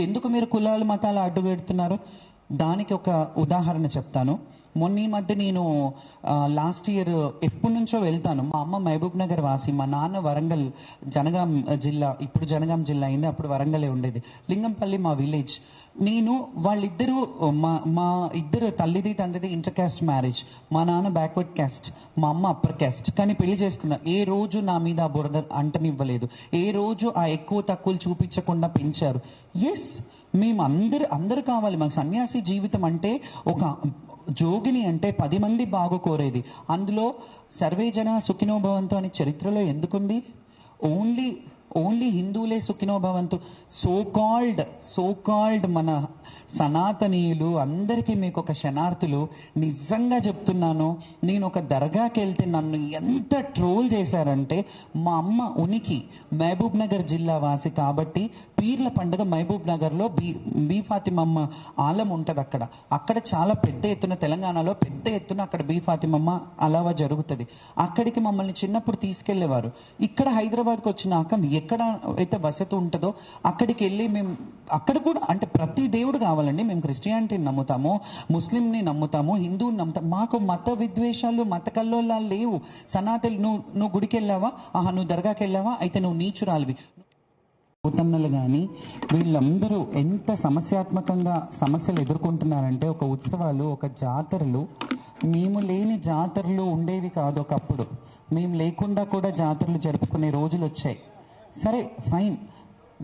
ఎందుకు మీరు కులాలు మతాలు అడ్డు పెడుతున్నారు? దానికి ఒక ఉదాహరణ చెప్తాను. మొన్న ఈ మధ్య నేను లాస్ట్ ఇయర్ ఎప్పటి నుంచో వెళ్తాను. మా అమ్మ మహబూబ్ నగర్ వాసి, మా నాన్న వరంగల్ జనగాం జిల్లా, ఇప్పుడు జనగాం జిల్లా అయింది, అప్పుడు వరంగలే ఉండేది. లింగంపల్లి మా విలేజ్. నేను వాళ్ళిద్దరూ మా ఇద్దరు తల్లిది తండ్రిది ఇంటర్ క్యాస్ట్ మ్యారేజ్. మా నాన్న బ్యాక్వర్డ్ క్యాస్ట్, మా అమ్మ అప్పర్ క్యాస్ట్. కానీ పెళ్లి చేసుకున్నా. ఏ రోజు నా మీద ఆ బురద అంటనివ్వలేదు. ఏ రోజు ఆ ఎక్కువ తక్కువలు చూపించకుండా పెంచారు. ఎస్, మేము అందరు కావాలి. మాకు సన్యాసి జీవితం అంటే, ఒక జోగిని అంటే 10 మంది బాగు కోరేది. అందులో సర్వేజన సుఖినోభవంతు అని చరిత్రలో ఎందుకుంది? ఓన్లీ హిందువులే సుఖినోభవంతు. సో కాల్డ్ మన సనాతనీయులు అందరికీ మీకు ఒక శనార్థులు. నిజంగా చెప్తున్నాను, నేను ఒక దర్గాకి వెళ్తే నన్ను ఎంత ట్రోల్ చేశారంటే, మా అమ్మ ఉనికి మహబూబ్ నగర్ జిల్లా వాసి కాబట్టి పీర్ల పండుగ మహబూబ్ నగర్లో బీ ఫాతిమమ్మ ఆలం ఉంటుంది. అక్కడ చాలా పెద్ద ఎత్తున, తెలంగాణలో పెద్ద ఎత్తున అక్కడ బీ ఫాతిమమ్మ అలావా జరుగుతుంది. అక్కడికి మమ్మల్ని చిన్నప్పుడు తీసుకెళ్లేవారు. ఇక్కడ హైదరాబాద్కి వచ్చినాక ఎక్కడ అయితే వసతి ఉంటుందో అక్కడికి వెళ్ళి మేము అక్కడ కూడా, అంటే ప్రతి దేవుడు కావాలండి. మేము క్రిస్టియానిటీని నమ్ముతాము, ముస్లింని నమ్ముతాము, హిందువుని నమ్ముతాము. మాకు మత విద్వేషాలు, మత కల్లోలాలు లేవు. సనాతలు నువ్వు గుడికి వెళ్ళావా, నువ్వు దర్గాకి వెళ్ళావా, అయితే నువ్వు నీచురాలివి. పోతన్నలు కానీ వీళ్ళందరూ ఎంత సమస్యాత్మకంగా సమస్యలు ఎదుర్కొంటున్నారంటే, ఒక ఉత్సవాలు, ఒక జాతరలు, మేము లేని జాతరలు ఉండేవి కాదు ఒకప్పుడు. మేము లేకుండా కూడా జాతరలు జరుపుకునే రోజులు వచ్చాయి. సరే, ఫైన్,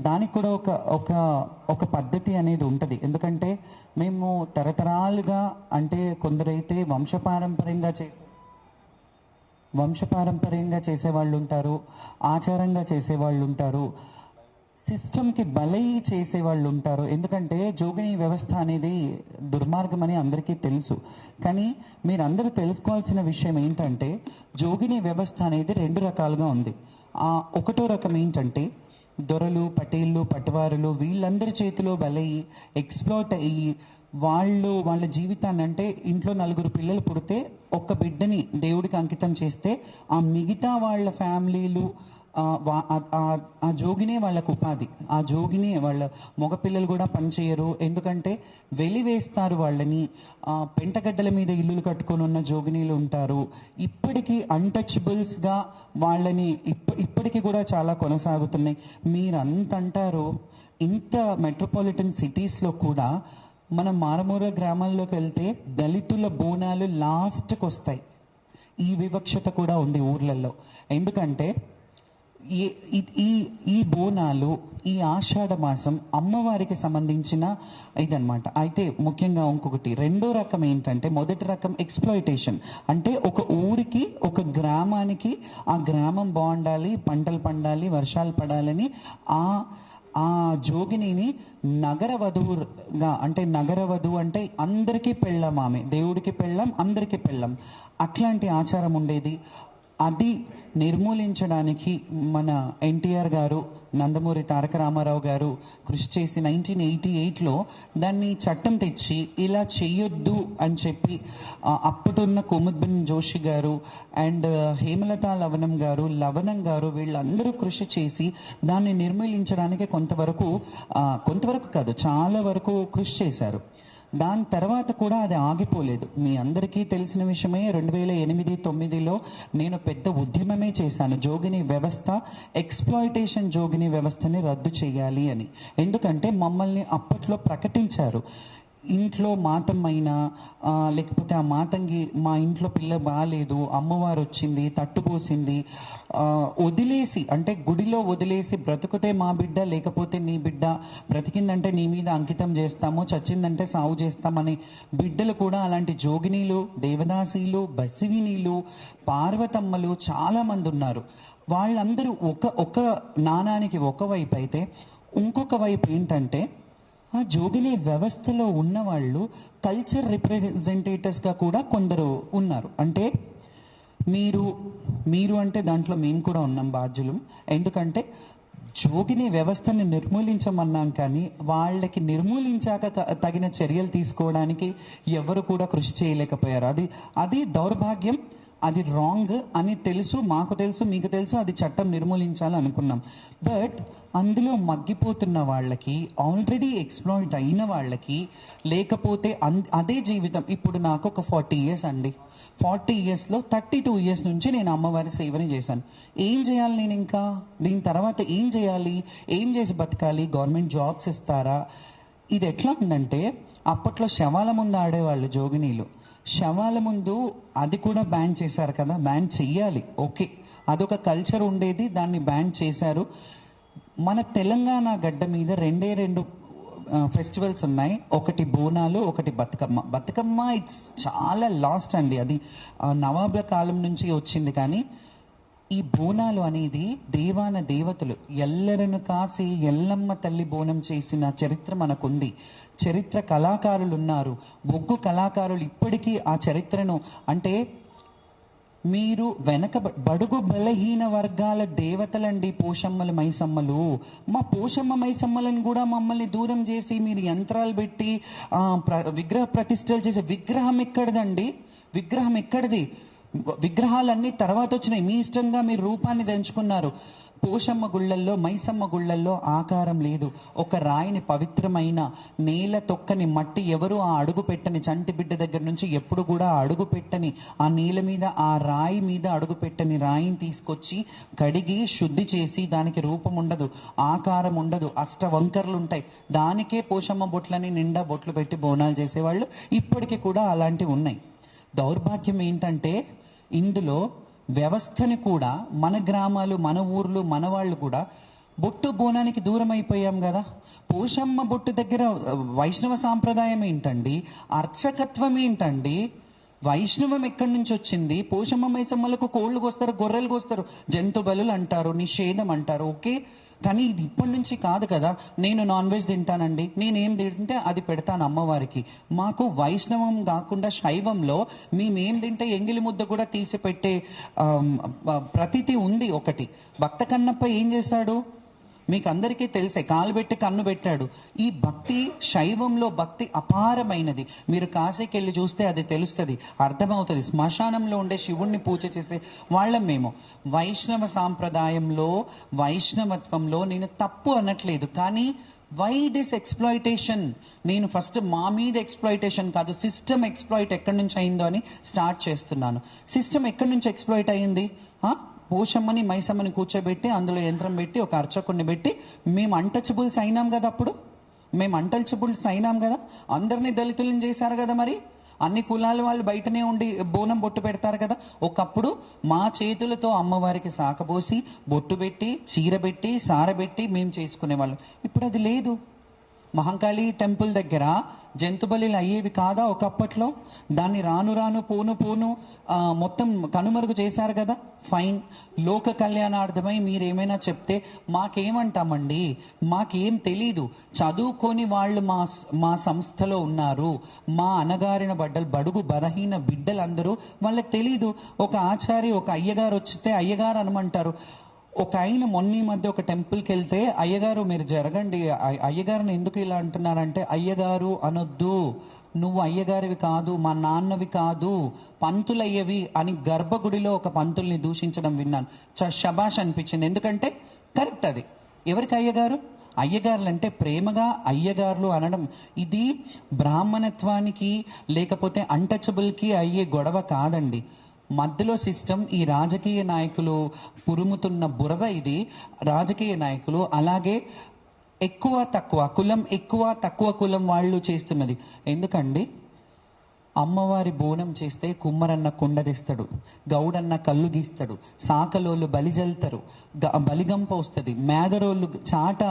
దానికి కూడా ఒక పద్ధతి అనేది ఉంటుంది. ఎందుకంటే మేము తరతరాలుగా, అంటే కొందరైతే వంశపారంపర్యంగా చేసేవాళ్ళు ఉంటారు, ఆచారంగా చేసేవాళ్ళు ఉంటారు, సిస్టమ్కి బలై చేసేవాళ్ళు ఉంటారు. ఎందుకంటే జోగిని వ్యవస్థ అనేది దుర్మార్గం అని అందరికీ తెలుసు. కానీ మీరందరూ తెలుసుకోవాల్సిన విషయం ఏంటంటే, జోగిని వ్యవస్థ అనేది 2 రకాలుగా ఉంది. ఒకటో రకం ఏంటంటే, దొరలు, పటేళ్ళు, పట్టువారులు వీళ్ళందరి చేతిలో బలయ్యి ఎక్స్ప్లోట్ అయ్యి వాళ్ళ జీవితాన్ని, అంటే ఇంట్లో 4 పిల్లలు పుడితే ఒక్క బిడ్డని దేవుడికి అంకితం చేస్తే ఆ మిగతా వాళ్ళ ఫ్యామిలీలు, ఆ జోగినే వాళ్ళకు ఉపాధి. ఆ జోగినే వాళ్ళ మగపిల్లలు కూడా పనిచేయరు. ఎందుకంటే వెలివేస్తారు వాళ్ళని. పెంటగడ్డల మీద ఇల్లులు కట్టుకొని ఉన్న జోగినీలు ఉంటారు. ఇప్పటికీ అన్టచబుల్స్గా వాళ్ళని ఇప్పటికీ కూడా చాలా కొనసాగుతున్నాయి. మీరంటారు, ఇంత మెట్రోపాలిటన్ సిటీస్లో కూడా మనం మారుమూల గ్రామాల్లోకి వెళ్తే దళితుల బోనాలు లాస్ట్కి వస్తాయి. ఈ వివక్షత కూడా ఉంది ఊర్లలో. ఎందుకంటే ఈ బోనాలు, ఈ ఆషాఢ మాసం అమ్మవారికి సంబంధించిన ఇదనమాట. అయితే ముఖ్యంగా ఇంకొకటి, 2వ రకం ఏంటంటే, మొదటి రకం ఎక్స్‌ప్లాయిటేషన్. అంటే ఒక ఊరికి, ఒక గ్రామానికి, ఆ గ్రామం బాగుండాలి, పంటలు పండాలి, వర్షాలు పడాలని ఆ జోగినిని నగర వధువుగా, అంటే నగర వధువు అంటే అందరికీ పెళ్ళం, ఆమె దేవుడికి పెళ్ళం, అందరికీ పెళ్ళం, అట్లాంటి ఆచారం ఉండేది. అది నిర్మూలించడానికి మన ఎన్టీఆర్ గారు, నందమూరి తారక రామారావు గారు కృషి చేసి 1988లో దాన్ని చట్టం తెచ్చి ఇలా చెయ్యొద్దు అని చెప్పి, అప్పుడున్న కుముద్బిన్ జోషి గారు అండ్ హేమలత లవణం గారు వీళ్ళందరూ కృషి చేసి దాన్ని నిర్మూలించడానికి కొంతవరకు కాదు, చాలా వరకు కృషి చేశారు. దాని తర్వాత కూడా అది ఆగిపోలేదు. మీ అందరికీ తెలిసిన విషయమే, 2008-9లో నేను పెద్ద ఉద్యమమే చేశాను. జోగిని వ్యవస్థ, ఎక్స్‌ప్లాయిటేషన్ జోగిని వ్యవస్థని రద్దు చేయాలి అని. ఎందుకంటే మమ్మల్ని అప్పట్లో ప్రకటించారు. ఇంట్లో మాతమ్మైనా, లేకపోతే ఆ మాతంగి మా ఇంట్లో పిల్ల బాగాలేదు, అమ్మవారు వచ్చింది, తట్టుపోసింది, వదిలేసి, అంటే గుడిలో వదిలేసి, బ్రతుకుతే మా బిడ్డ, లేకపోతే నీ బిడ్డ, బ్రతికిందంటే నీ మీద అంకితం చేస్తాము, చచ్చిందంటే సాగు చేస్తామని బిడ్డలు కూడా, అలాంటి జోగినీలు, దేవదాసీలు, బసివినీలు, పార్వతమ్మలు చాలామంది ఉన్నారు. వాళ్ళందరూ ఒక నాణానికి ఒకవైపు అయితే, ఇంకొక వైపు ఏంటంటే, ఆ జోగిని వ్యవస్థలో ఉన్నవాళ్ళు కల్చర్ రిప్రజెంటేటివ్స్గా కూడా కొందరు ఉన్నారు. అంటే మీరు అంటే దాంట్లో మేము కూడా ఉన్నాం బాధ్యులు. ఎందుకంటే జోగిని వ్యవస్థని నిర్మూలించమన్నాం, కానీ వాళ్ళకి నిర్మూలించాక తగిన చర్యలు తీసుకోవడానికి ఎవరు కూడా కృషి చేయలేకపోయారు. అది దౌర్భాగ్యం. అది రాంగ్ అని తెలుసు, మాకు తెలుసు, మీకు తెలుసు, అది చట్టం నిర్మూలించాలి అనుకున్నాం. బట్ అందులో మగ్గిపోతున్న వాళ్ళకి, ఆల్రెడీ ఎక్స్ప్లాయిట్ అయిన వాళ్ళకి, లేకపోతే అదే జీవితం. ఇప్పుడు నాకు ఒక 40 years అండి. 40 yearsలో 32 years నుంచి నేను అమ్మవారి సేవని చేశాను. ఏం చేయాలి నేను? ఇంకా దీని తర్వాత ఏం చేయాలి? ఏం చేసి బతకాలి? గవర్నమెంట్ జాబ్స్ ఇస్తారా? ఇది ఎట్లా ఉందంటే, అప్పట్లో శవాల ముందు ఆడేవాళ్ళు జోగినీలు. శవాల ముందు అది కూడా బ్యాన్ చేశారు కదా, బ్యాన్ చెయ్యాలి, ఓకే, అదొక కల్చర్ ఉండేది, దాన్ని బ్యాన్ చేశారు. మన తెలంగాణ గడ్డ మీద రెండు ఫెస్టివల్స్ ఉన్నాయి. ఒకటి బోనాలు, ఒకటి బతుకమ్మ. బతుకమ్మ ఇట్స్ చాలా లాస్ట్ అండి, అది నవాబుల కాలం నుంచి వచ్చింది. కానీ ఈ బోనాలు అనేది దేవాన దేవతలు ఎల్లరను కాసి ఎల్లమ్మ తల్లి బోనం చేసిన చరిత్ర మనకుంది. చరిత్ర కళాకారులు ఉన్నారు, బొగ్గు కళాకారులు ఇప్పటికీ ఆ చరిత్రను, అంటే మీరు వెనక బడుగు బలహీన వర్గాల దేవతలండి పోషమ్మలు, మైసమ్మలు. మా పోషమ్మ మైసమ్మలను కూడా మమ్మల్ని దూరం చేసి మీరు యంత్రాలు పెట్టి విగ్రహ ప్రతిష్టలు చేసే విగ్రహం ఎక్కడిదండి? విగ్రహం ఎక్కడిది? విగ్రహాలన్నీ తర్వాత వచ్చినాయి, మీ ఇష్టంగా మీరు రూపాన్ని తెంచుకున్నారు. పోషమ్మ గుళ్ళల్లో, మైసమ్మ గుళ్ళల్లో ఆకారం లేదు. ఒక రాయిని, పవిత్రమైన నేల తొక్కని మట్టి, ఎవరు ఆ అడుగు పెట్టని, చంటి బిడ్డ దగ్గర నుంచి ఎప్పుడు కూడా అడుగు పెట్టని, ఆ నేల మీద, ఆ రాయి మీద అడుగు పెట్టని రాయిని తీసుకొచ్చి కడిగి శుద్ధి చేసి, దానికి రూపం ఉండదు, ఆకారం ఉండదు, అష్టవంకర్లు ఉంటాయి. దానికే పోషమ్మ బొట్లని నిండా బొట్లు పెట్టి బోనాలు చేసేవాళ్ళు. ఇప్పటికీ కూడా అలాంటివి ఉన్నాయి. దౌర్భాగ్యం ఏంటంటే, ఇందులో వ్యవస్థని కూడా మన గ్రామాలు, మన ఊర్లు, మన వాళ్ళు కూడా బొట్టు బోనానికి దూరం అయిపోయాం కదా. పోషమ్మ బొట్టు దగ్గర వైష్ణవ సాంప్రదాయం ఏంటండి? అర్చకత్వం ఏంటండి? వైష్ణవం ఎక్కడి నుంచి వచ్చింది? పోషమ్మ మైసమ్మలకు కోళ్ళు కోస్తారు, గొర్రెలు కోస్తారు, జంతు బలులు అంటారు, నిషేధం అంటారు, ఓకే. కానీ ఇది ఇప్పటి నుంచి కాదు కదా. నేను నాన్ వెజ్ తింటానండి, నేనేం తింటే అది పెడతాను అమ్మవారికి. మాకు వైష్ణవం కాకుండా శైవంలో మేమేం తింటే ఎంగిలి ముద్ద కూడా తీసి పెట్టే ప్రతీతి ఉంది ఒకటి. భక్త కన్నప్ప ఏం చేశాడు మీకు అందరికీ తెలిసే, కాలు పెట్టి కన్ను పెట్టాడు. ఈ భక్తి, శైవంలో భక్తి అపారమైనది. మీరు కాశీకి వెళ్ళి చూస్తే అది తెలుస్తుంది, అర్థమవుతుంది. శ్మశానంలో ఉండే శివుణ్ణి పూజ చేసే వాళ్ళం మేము. వైష్ణవ సాంప్రదాయంలో, వైష్ణవత్వంలో నేను తప్పు అనట్లేదు, కానీ వై దిస్ ఎక్స్ప్లాయిటేషన్? నేను ఫస్ట్ మా మీద ఎక్స్ప్లాయిటేషన్ కాదు, సిస్టమ్ ఎక్స్ప్లాయిట్ ఎక్కడి నుంచి అయిందో అని స్టార్ట్ చేస్తున్నాను. సిస్టమ్ ఎక్కడి నుంచి ఎక్స్ప్లాయిట్ అయ్యింది? పోషమ్మని, మైసమ్మని కూర్చోబెట్టి, అందులో యంత్రం పెట్టి, ఒక అర్చకుడిని పెట్టి, మేము అన్టచబుల్స్ అయినాం కదా. అప్పుడు మేము అన్టచబుల్స్ అయినాం కదా. అందరినీ దళితులను చేశారు కదా. మరి అన్ని కులాల వాళ్ళు బయటనే ఉండి బోనం బొట్టు పెడతారు కదా. ఒకప్పుడు మా చేతులతో అమ్మవారికి సాకబోసి, బొట్టు పెట్టి, చీర పెట్టి, సారబెట్టి మేము చేసుకునేవాళ్ళం. ఇప్పుడు అది లేదు. మహంకాళి టెంపుల్ దగ్గర జంతు బలులు అయ్యేవి కాదా ఒకప్పట్లో? దాన్ని రాను రాను, పోను పోను మొత్తం కనుమరుగు చేశారు కదా. ఫైన్, లోక కళ్యాణార్థమై మీరేమైనా చెప్తే మాకేమంటామండి? మాకేం తెలీదు. చదువుకొని వాళ్ళు మా సంస్థలో ఉన్నారు. మా అనగారిన బడుగు బలహీన బిడ్డలందరూ, వాళ్ళకి తెలీదు. ఒక ఆచారి, ఒక అయ్యగారు వచ్చితే అయ్యగారు అనమంటారు. ఒక ఆయన మొన్న మధ్య ఒక టెంపుల్కి వెళ్తే, అయ్యగారు మీరు జరగండి, అయ్యగారిని ఎందుకు ఇలా అంటున్నారంటే, అయ్యగారు అనొద్దు, నువ్వు అయ్యగారివి కాదు, మా నాన్నవి కాదు, పంతులయ్యవి అని గర్భగుడిలో ఒక పంతుల్ని దూషించడం విన్నాను. శబాష్ అనిపించింది. ఎందుకంటే కరెక్ట్ అది. ఎవరికి అయ్యగారు? అయ్యగారులు అంటే ప్రేమగా అయ్యగారులు అనడం. ఇది బ్రాహ్మణత్వానికి లేకపోతే అన్టచబుల్కి అయ్యే గొడవ కాదండి. మధ్యలో సిస్టమ్, ఈ రాజకీయ నాయకులు పురుముతున్న బురద ఇది. రాజకీయ నాయకులు, అలాగే ఎక్కువ తక్కువ కులం, ఎక్కువ తక్కువ కులం వాళ్ళు చేస్తున్నది. ఎందుకండి? అమ్మవారి బోనం చేస్తే కుమ్మరన్న కుండ తెస్తాడు, గౌడన్న కళ్ళు గీస్తాడు, సాకలోళ్ళు బలిజల్తారు, బలిగంప వస్తుంది, మేదరోళ్ళు చాట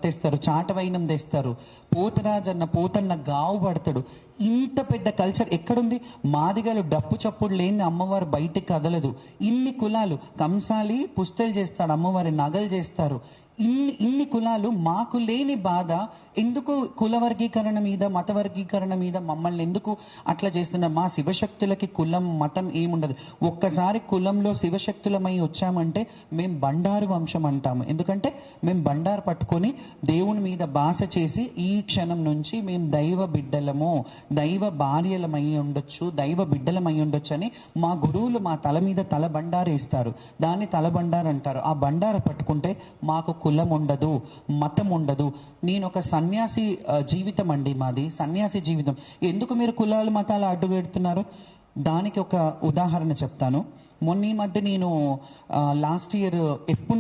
తెస్తారు, చాట వైనం తెస్తారు, పోతరాజన్న పోతన్న గావు పడతాడు. ఇంత పెద్ద కల్చర్ ఎక్కడుంది? మాదిగలు డప్పు చప్పుడు లేని అమ్మవారు బయటికి కదలదు. ఇన్ని కులాలు, కంసాలి పుస్తలు చేస్తాడు, అమ్మవారి నగలు చేస్తారు. ఇన్ని కులాలు మాకు లేని బాధ ఎందుకు కుల వర్గీకరణ మీద మత వర్గీకరణ మీద మమ్మల్ని ఎందుకు అట్లా చేస్తున్నారు? మా శివశక్తులకి కులం మతం ఏముండదు. ఒక్కసారి కులంలో శివశక్తులమై వచ్చామంటే మేము బండారు వంశం అంటాము. ఎందుకంటే మేము బండారు పట్టుకొని దేవుని మీద బాస చేసి ఈ క్షణం నుంచి మేము దైవ బిడ్డలము, దైవ భార్యలమై ఉండొచ్చు, దైవ బిడ్డలమై ఉండొచ్చు అని మా గురువులు మా తల మీద తల బండారు వేస్తారు. దాన్ని తల బండారు అంటారు. ఆ బండారు పట్టుకుంటే మాకు కులం ఉండదు, మతం ఉండదు. నేను ఒక సన్యాసి జీవితం అండి మాది, సన్యాసి జీవితం. ఎందుకు మీరు కులాలు మతాలు అడ్డు పెడుతున్నారు? దానికి ఒక ఉదాహరణ చెప్తాను. మొన్న ఈ మధ్య నేను లాస్ట్ ఇయర్ ఎప్పుడు